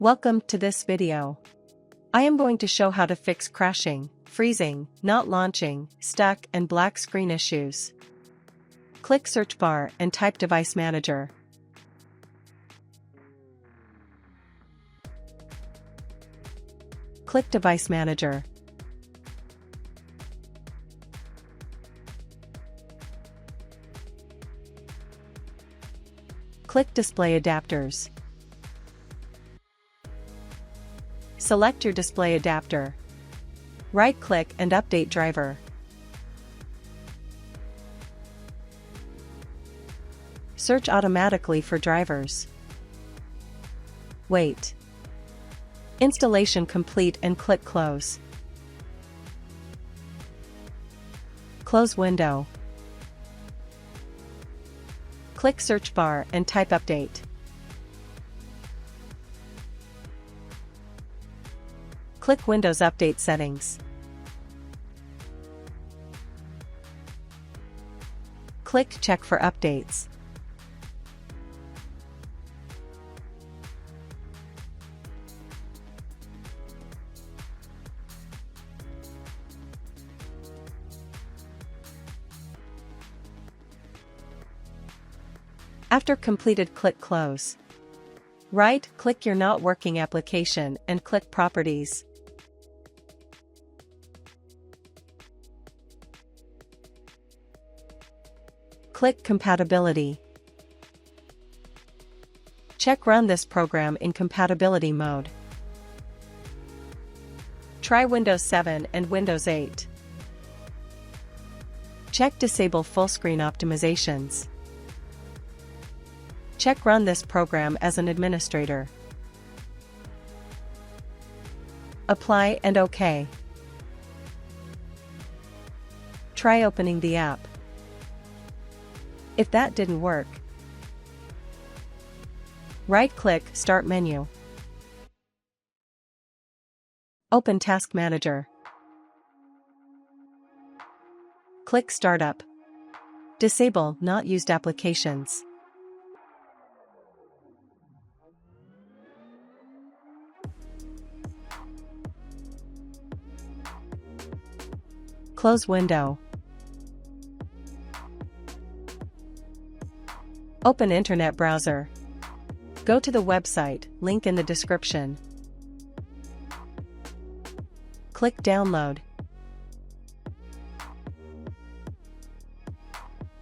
Welcome to this video. I am going to show how to fix crashing, freezing, not launching, stuck and black screen issues. Click search bar and type Device Manager. Click Device Manager. Click Display Adapters. Select your display adapter. Right-click and update driver. Search automatically for drivers. Wait. Installation complete and click Close. Close window. Click search bar and type Update. Click Windows Update Settings. Click Check for updates. After completed, click Close. Right-click your not working application and click Properties. Click Compatibility. Check Run this program in compatibility mode. Try Windows 7 and Windows 8. Check Disable Full Screen Optimizations. Check Run this program as an administrator. Apply and OK. Try opening the app. If that didn't work, right-click Start menu. Open Task Manager. Click Startup. Disable Not Used Applications. Close window. Open Internet browser. Go to the website, link in the description. Click Download.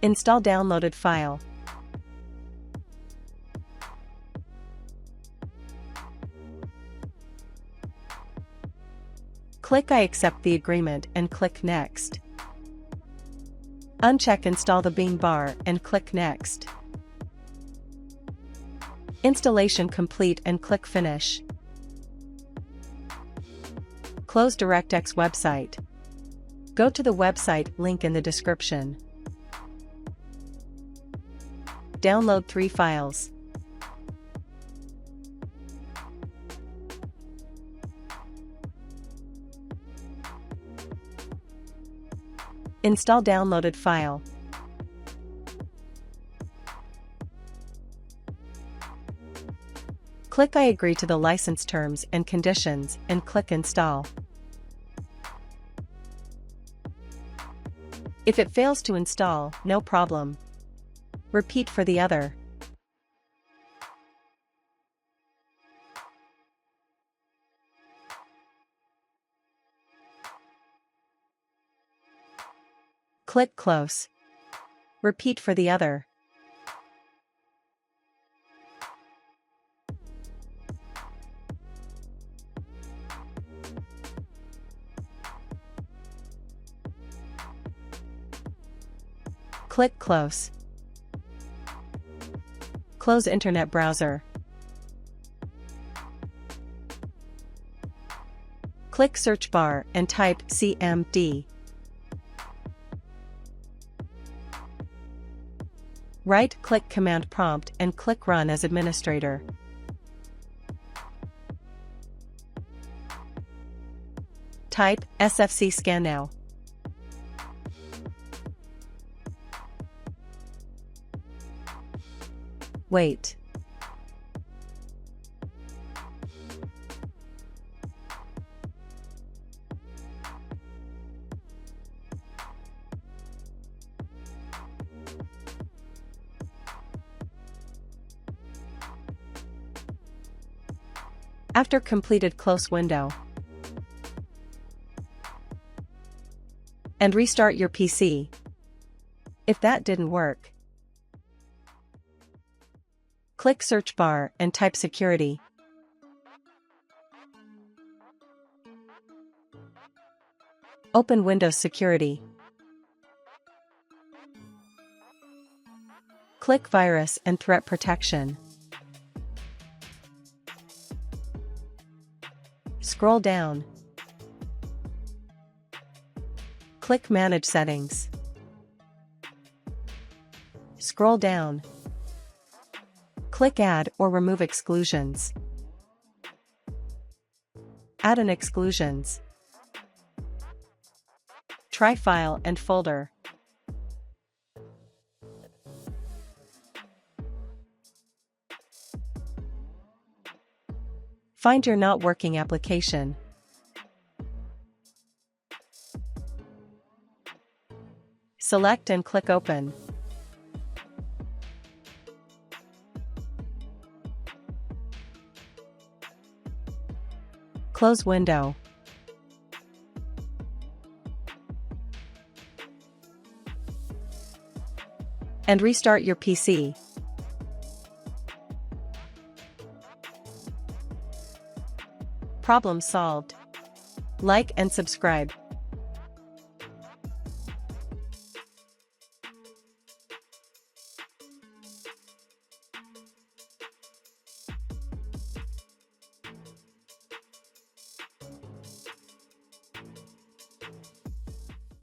Install downloaded file. Click I accept the agreement and click Next. Uncheck Install the Bean bar and click Next. Installation complete and click Finish. Close DirectX website. Go to the website, link in the description. Download 3 files. Install downloaded file. Click I agree to the license terms and conditions and click Install. If it fails to install, no problem. Repeat for the other. Click Close. Repeat for the other. Click Close. Close Internet browser. Click search bar and type CMD. Right-click Command Prompt and click Run as administrator. Type SFC scan now. Wait. After completed, close window and restart your PC. If that didn't work, click search bar and type security. Open Windows Security. Click Virus and Threat Protection. Scroll down. Click Manage Settings. Scroll down. Click Add or Remove Exclusions. Add an exclusions. Try File and Folder. Find your not working application. Select and click Open. Close window. And restart your PC. Problem solved. Like and subscribe.